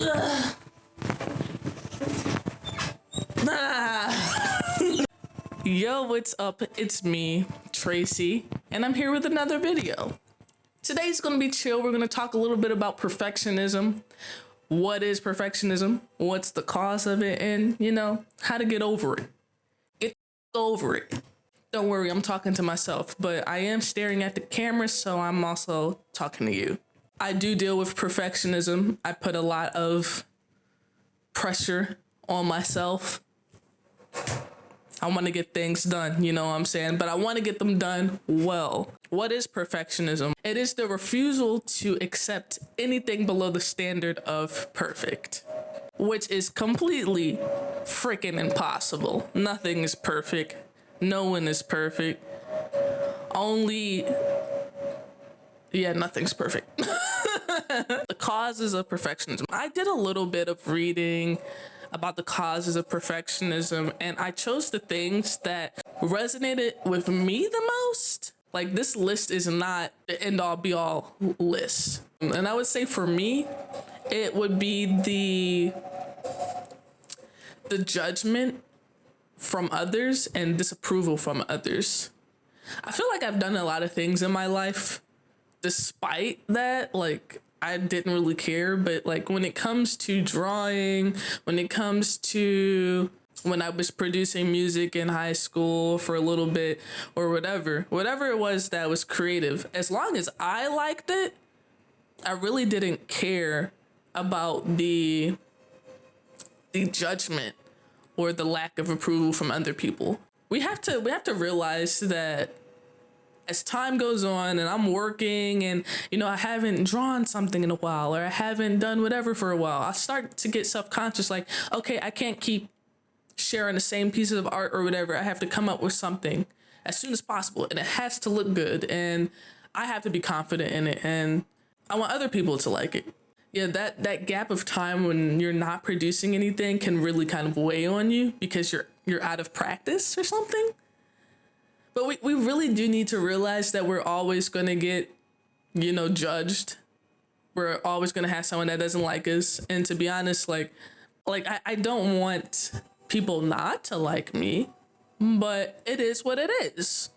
Yo, what's up? It's me, Tracy, and I'm here with another video. Today's gonna be chill. We're gonna talk a little bit about perfectionism. What is perfectionism? What's the cause of it? And, how to get over it. Get over it. Don't worry, I'm talking to myself, but I am staring at the camera, so I'm also talking to you. I do deal with perfectionism. I put a lot of pressure on myself. I want to get things done, you know what I'm saying? But I want to get them done well. What is perfectionism? It is the refusal to accept anything below the standard of perfect, which is completely freaking impossible. Nothing is perfect. No one is perfect. Nothing's perfect. The causes of perfectionism. I did a little bit of reading about the causes of perfectionism, and I chose the things that resonated with me the most. Like, this list is not the end-all be-all list. And I would say for me, it would be the judgment from others and disapproval from others. I feel like I've done a lot of things in my life despite that, like, I didn't really care, but like when it comes to drawing, when it comes to when I was producing music in high school for a little bit or whatever it was that was creative, as long as I liked it, I really didn't care about the judgment or the lack of approval from other people. We have to realize that as time goes on and I'm working and, I haven't drawn something in a while, or I haven't done whatever for a while, I start to get self-conscious, like, okay, I can't keep sharing the same pieces of art or whatever. I have to come up with something as soon as possible, and it has to look good, and I have to be confident in it, and I want other people to like it. Yeah, that gap of time when you're not producing anything can really kind of weigh on you because you're out of practice or something. But we really do need to realize that we're always going to get, judged. We're always going to have someone that doesn't like us. And to be honest, I don't want people not to like me, but it is what it is.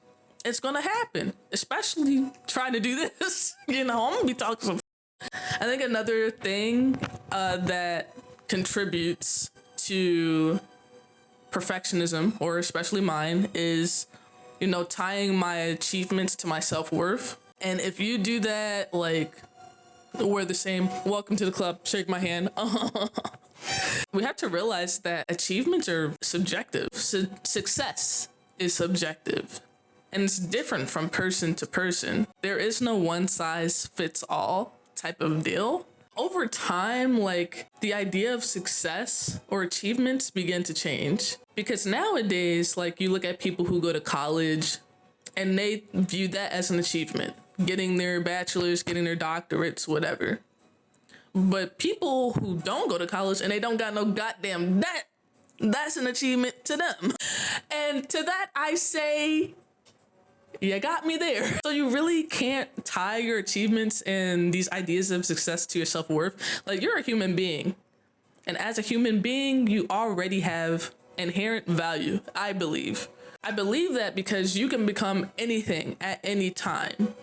It's going to happen, especially trying to do this. I'm going to be talking some. I think another thing that contributes to perfectionism, or especially mine, is tying my achievements to my self-worth. And if you do that, like, we're the same. Welcome to the club. Shake my hand. We have to realize that achievements are subjective. Success is subjective. And it's different from person to person. There is no one size fits all type of deal. Over time, like, the idea of success or achievements begin to change, because nowadays, like, you look at people who go to college and they view that as an achievement, getting their bachelor's, getting their doctorates, whatever. But people who don't go to college and they don't got no goddamn debt, that's an achievement to them. And to that I say, you got me there. So you really can't tie your achievements and these ideas of success to your self-worth. Like, you're a human being. And as a human being, you already have inherent value, I believe. I believe that because you can become anything at any time.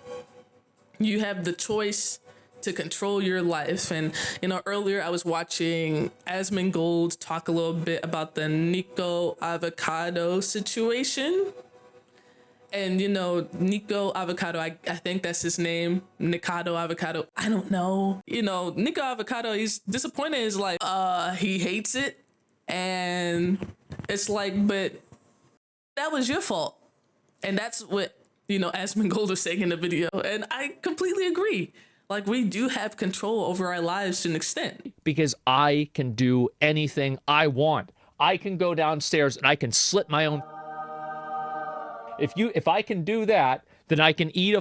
You have the choice to control your life. And, earlier I was watching Asmongold talk a little bit about the Nico avocado situation. And, Nico Avocado, I think that's his name, Nikado Avocado. I don't know. Nico Avocado, he's disappointed in his life. He hates it. And it's like, but that was your fault. And that's what, Asmongold was saying in the video. And I completely agree. Like, we do have control over our lives to an extent. Because I can do anything I want. I can go downstairs and I can slit my own. If I can do that, then I can eat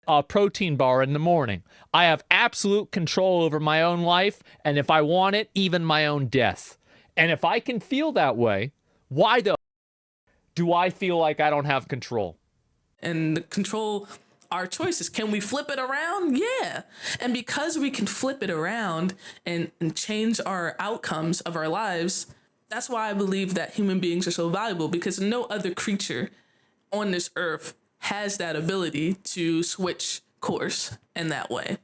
a protein bar in the morning. I have absolute control over my own life, and if I want it, even my own death. And if I can feel that way, why do I feel like I don't have control? And the control our choices. Can we flip it around? Yeah. And because we can flip it around and change our outcomes of our lives, that's why I believe that human beings are so valuable, because no other creature on this earth has that ability to switch course in that way.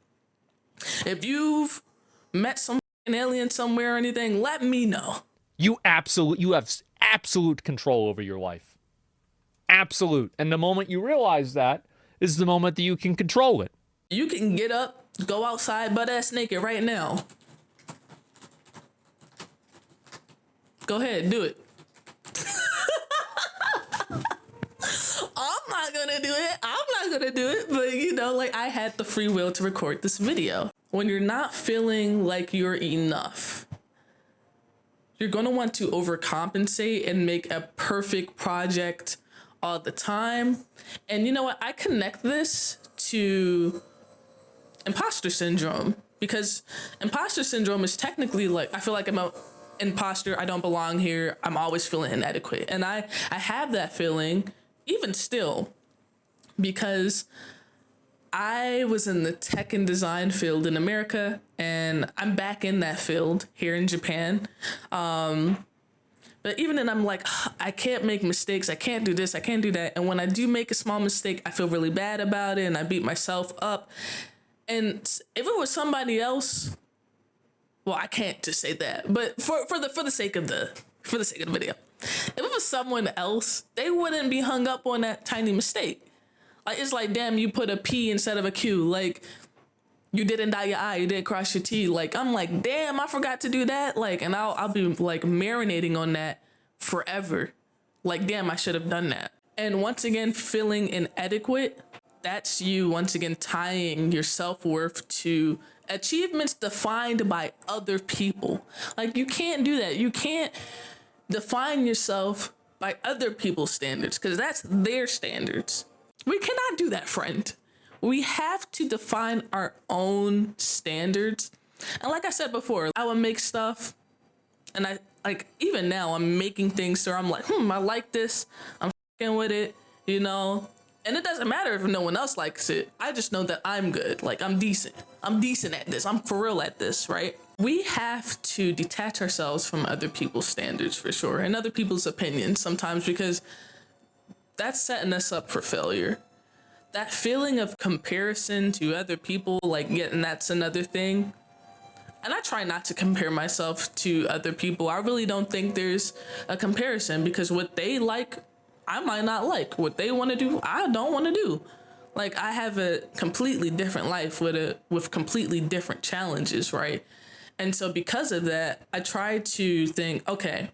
If you've met some alien somewhere or anything, let me know. You have absolute control over your life. Absolute. And the moment you realize that is the moment that you can control it. You can get up, go outside butt ass naked right now. Go ahead, do it. I'm not gonna do it, but like, I had the free will to record this video. When you're not feeling like you're enough, you're gonna want to overcompensate and make a perfect project all the time. And you know what? I connect this to imposter syndrome, because imposter syndrome is technically like, I feel like I'm a imposter, I don't belong here, I'm always feeling inadequate. And I have that feeling even still, because I was in the tech and design field in America, and I'm back in that field here in Japan. But even then, I'm like, I can't make mistakes, I can't do this, I can't do that. And when I do make a small mistake, I feel really bad about it and I beat myself up. And if it was somebody else, well, I can't just say that, but for the sake of the video, if it was someone else, they wouldn't be hung up on that tiny mistake. Like, it's like, damn, you put a P instead of a Q. Like, you didn't dot your I, you didn't cross your T. Like, I'm like, damn, I forgot to do that. Like, and I'll be like marinating on that forever. Like, damn, I should have done that. And once again, feeling inadequate, that's you once again tying your self-worth to achievements defined by other people. Like, you can't do that. You can't define yourself by other people's standards, because that's their standards. We cannot do that, friend. We have to define our own standards. And like I said before, I would make stuff, and I like, even now I'm making things where I'm like, I like this, I'm fucking with it, you know? And it doesn't matter if no one else likes it. I just know that I'm good. Like, I'm decent. I'm decent at this. I'm for real at this, right? We have to detach ourselves from other people's standards, for sure, and other people's opinions sometimes, because that's setting us up for failure. That feeling of comparison to other people, like, yeah, and that's another thing. And I try not to compare myself to other people. I really don't think there's a comparison, because what they like, I might not like. What they want to do, I don't want to do. Like, I have a completely different life with completely different challenges, right? And so because of that, I try to think, okay,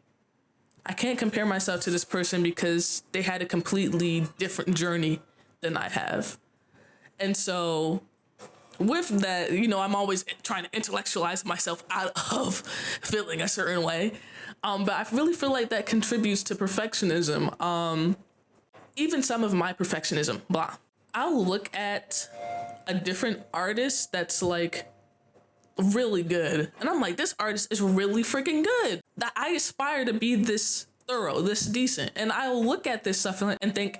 I can't compare myself to this person because they had a completely different journey than I have. And so with that, I'm always trying to intellectualize myself out of feeling a certain way. But I really feel like that contributes to perfectionism. Even some of my perfectionism, blah. I'll look at a different artist that's like really good, and I'm like, this artist is really freaking good. That I aspire to be this thorough, this decent. And I'll look at this stuff and think,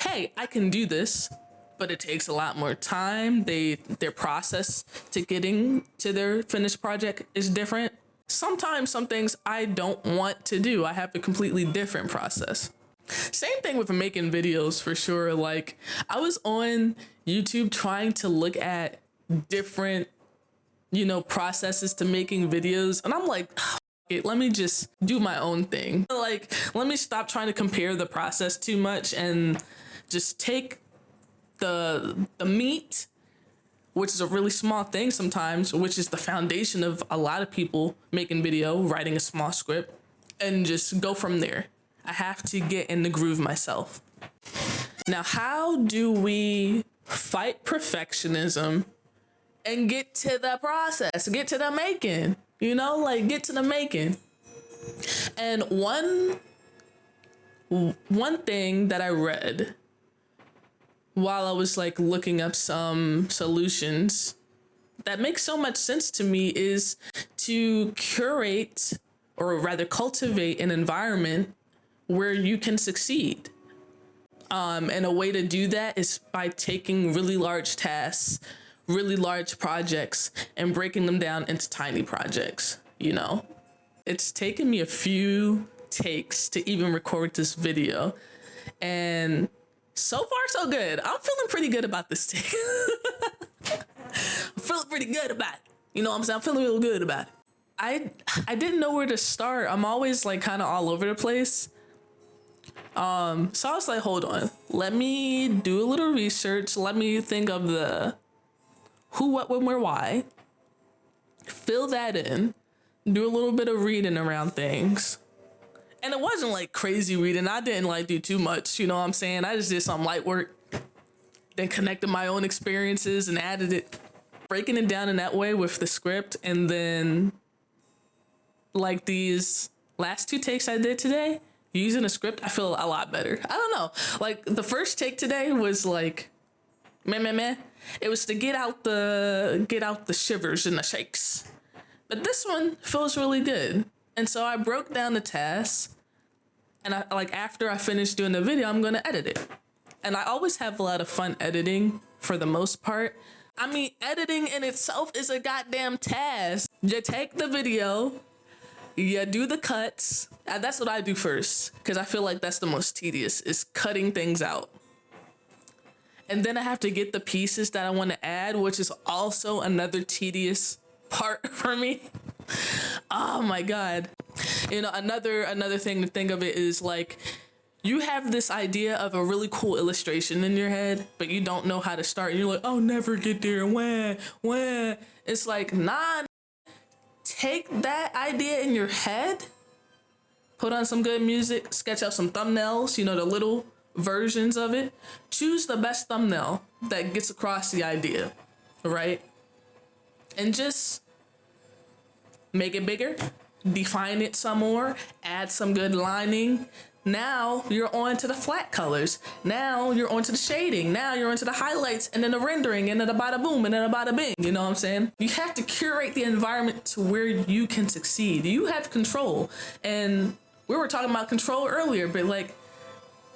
hey, I can do this, but it takes a lot more time. Their process to getting to their finished project is different. Sometimes some things I don't want to do. I have a completely different process. Same thing with making videos, for sure. Like, I was on YouTube trying to look at different, processes to making videos. And I'm like, let me just do my own thing. Like, let me stop trying to compare the process too much and just take the meat, which is a really small thing sometimes, which is the foundation of a lot of people making video, writing a small script, and just go from there. I have to get in the groove myself. Now, how do we fight perfectionism and get to the process, get to the making, get to the making? And one thing that I read while I was like looking up some solutions that makes so much sense to me is to curate, or rather cultivate, an environment where you can succeed. And a way to do that is by taking really large tasks, really large projects, and breaking them down into tiny projects, you know? It's taken me a few takes to even record this video. And so far, so good. I'm feeling pretty good about this take. I'm feeling pretty good about it. You know what I'm saying? I'm feeling real good about it. I didn't know where to start. I'm always like kind of all over the place. So I was like, hold on, let me do a little research. Let me think of the who, what, when, where, why. Fill that in. Do a little bit of reading around things. And it wasn't like crazy reading. I didn't like do too much, you know what I'm saying? I just did some light work, then connected my own experiences and added it, breaking it down in that way with the script. And then like these last 2 takes I did today, using a script, I feel a lot better. I don't know. Like the first take today was like, meh. It was to get out the shivers and the shakes. But this one feels really good. And so I broke down the tasks, and I like after I finish doing the video, I'm gonna edit it. And I always have a lot of fun editing for the most part. I mean, editing in itself is a goddamn task. You take the video, you do the cuts. That's what I do first, because I feel like that's the most tedious, is cutting things out. And then I have to get the pieces that I want to add, which is also another tedious part for me. Oh my God. You know, another thing to think of it is like, you have this idea of a really cool illustration in your head, but you don't know how to start. You're like, I'll never get there. When? It's like, nah, take that idea in your head, put on some good music, sketch out some thumbnails, you know, the little versions of it. Choose the best thumbnail that gets across the idea, right? And just make it bigger, define it some more, add some good lining. Now you're on to the flat colors. Now you're on to the shading. Now you're onto the highlights, and then the rendering, and then the bada boom, and then the bada bing. You know what I'm saying? You have to curate the environment to where you can succeed. You have control. And we were talking about control earlier, but like,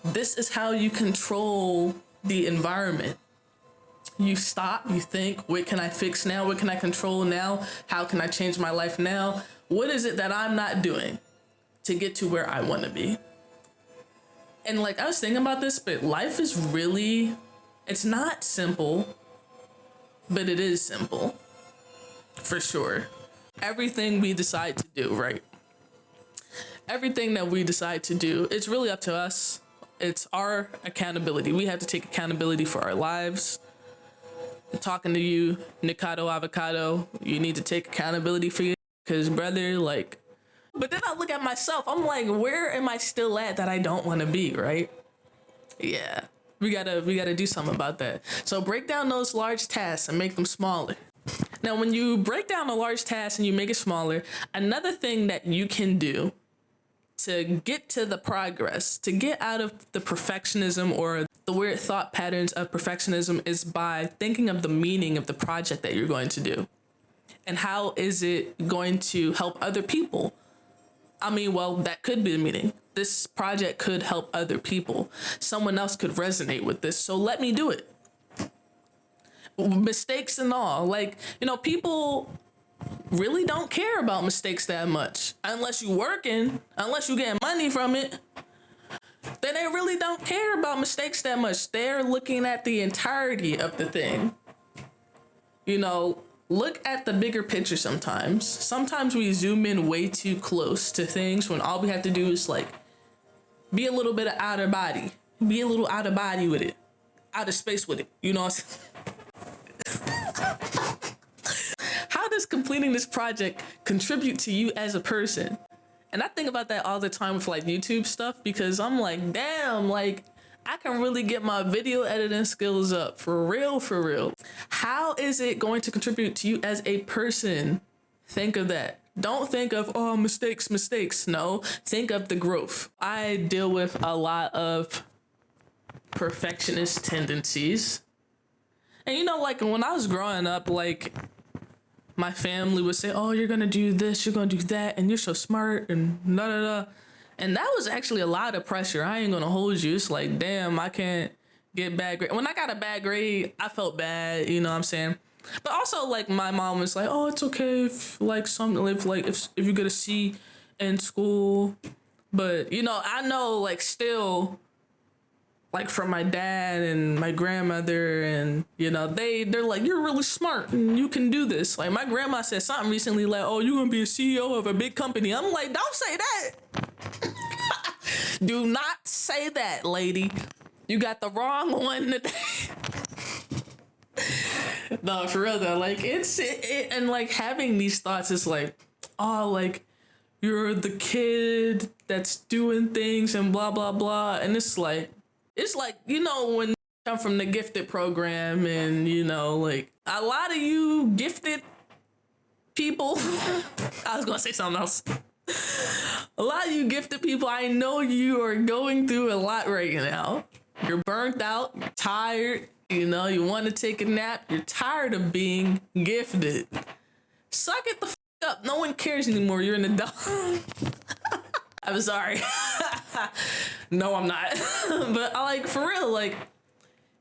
this is how you control the environment. You stop, you think, what can I fix now? What can I control now? How can I change my life now? What is it that I'm not doing to get to where I want to be? And like, I was thinking about this, but life is really, it's not simple, but it is simple, for sure. Everything we decide to do, right? Everything that we decide to do, it's really up to us. It's our accountability. We have to take accountability for our lives. I'm talking to you, Nikado Avocado, you need to take accountability for you, because brother, like, but then I look at myself, I'm like, where am I still at that I don't want to be, right? Yeah, we gotta do something about that. So break down those large tasks and make them smaller. Now, when you break down a large task and you make it smaller, another thing that you can do to get to the progress, to get out of the perfectionism or the weird thought patterns of perfectionism, is by thinking of the meaning of the project that you're going to do. And how is it going to help other people? I mean, well, that could be the meaning. This project could help other people. Someone else could resonate with this, so let me do it. Mistakes and all. Like, you know, people really don't care about mistakes that much. Unless you working, unless you getting money from it, then they really don't care about mistakes that much. They're looking at the entirety of the thing. You know, look at the bigger picture sometimes. Sometimes we zoom in way too close to things when all we have to do is like be a little bit of outer body. Be a little out of body with it. Out of space with it. You know what I'm saying? How does completing this project contribute to you as a person? And I think about that all the time with like YouTube stuff, because I'm like, damn, like I can really get my video editing skills up for real, for real. How is it going to contribute to you as a person? Think of that. Don't think of, oh, mistakes. No, think of the growth. I deal with a lot of perfectionist tendencies. And you know, like when I was growing up, like my family would say, oh, you're gonna do this, you're gonna do that, and you're so smart, and da da da. And that was actually a lot of pressure. I ain't gonna hold you. It's like, damn, I can't get bad grade. When I got a bad grade, I felt bad, you know what I'm saying? But also, like, my mom was like, oh, it's okay if, like, if you get a C in school. But, you know, I know, like, still, like, from my dad and my grandmother, and, you know, they're like, you're really smart and you can do this. Like, my grandma said something recently like, oh, you're gonna be a CEO of a big company. I'm like, don't say that. Do not say that, lady. You got the wrong one today. No, for real though. Like, and like having these thoughts is like, oh, like you're the kid that's doing things and blah blah blah. And it's like, you know, when you come from the gifted program, and you know, like a lot of you gifted people. I was gonna say something else. A lot of you gifted people, I know you are going through a lot right now. You're burnt out, you're tired, you know, you want to take a nap, you're tired of being gifted. Suck it the up. No one cares anymore. You're an adult. I'm sorry. No, I'm not. But I like, for real, like,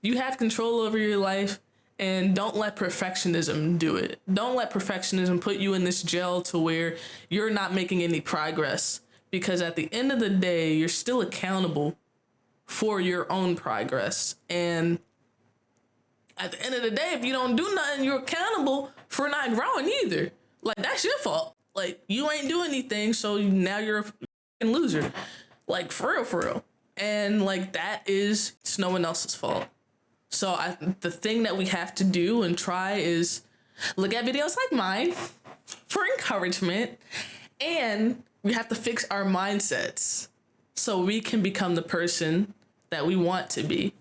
you have control over your life, and don't let perfectionism do it. Don't let perfectionism put you in this jail to where you're not making any progress. Because at the end of the day, you're still accountable for your own progress. And at the end of the day, if you don't do nothing, you're accountable for not growing either. Like, that's your fault. Like, you ain't doing anything, so now you're a fucking loser. Like, for real, for real. And like, it's no one else's fault. So the thing that we have to do and try is look at videos like mine for encouragement, and we have to fix our mindsets so we can become the person that we want to be,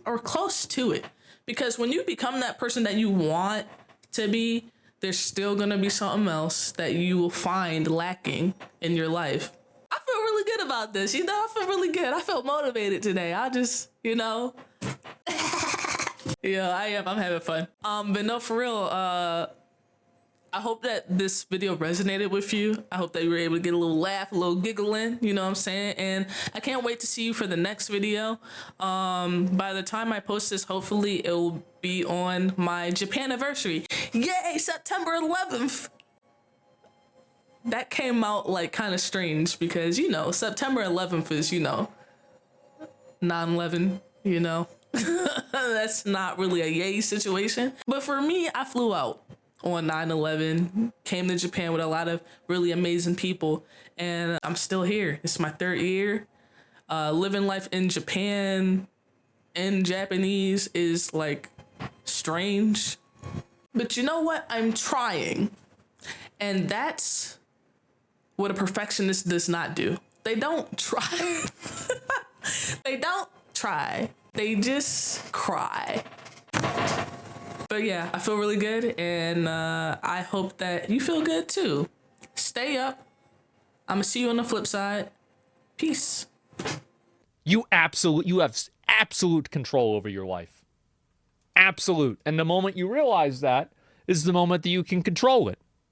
or close to it. Because when you become that person that you want to be, there's still gonna be something else that you will find lacking in your life. I feel really good about this, you know. I feel really good. I felt motivated today. I just, you know. Yeah, I am. I'm having fun. But no, for real, I hope that this video resonated with you. I hope that you were able to get a little laugh, a little giggle in, you know what I'm saying? And I can't wait to see you for the next video. By the time I post this, hopefully it will be on my Japan anniversary. Yay, September 11th. That came out like kind of strange because, you know, September 11th is, you know, 9/11, you know. That's not really a yay situation. But for me, I flew out on 9/11, came to Japan with a lot of really amazing people, and I'm still here. It's my 3rd year. Living life in Japan in Japanese is like strange. But you know what? I'm trying. And that's what a perfectionist does not do. They don't try. They don't try. They just cry. But yeah, I feel really good, and I hope that you feel good too. Stay up. I'm gonna see you on the flip side. Peace. You have absolute control over your life. Absolute. And the moment you realize that is the moment that you can control it.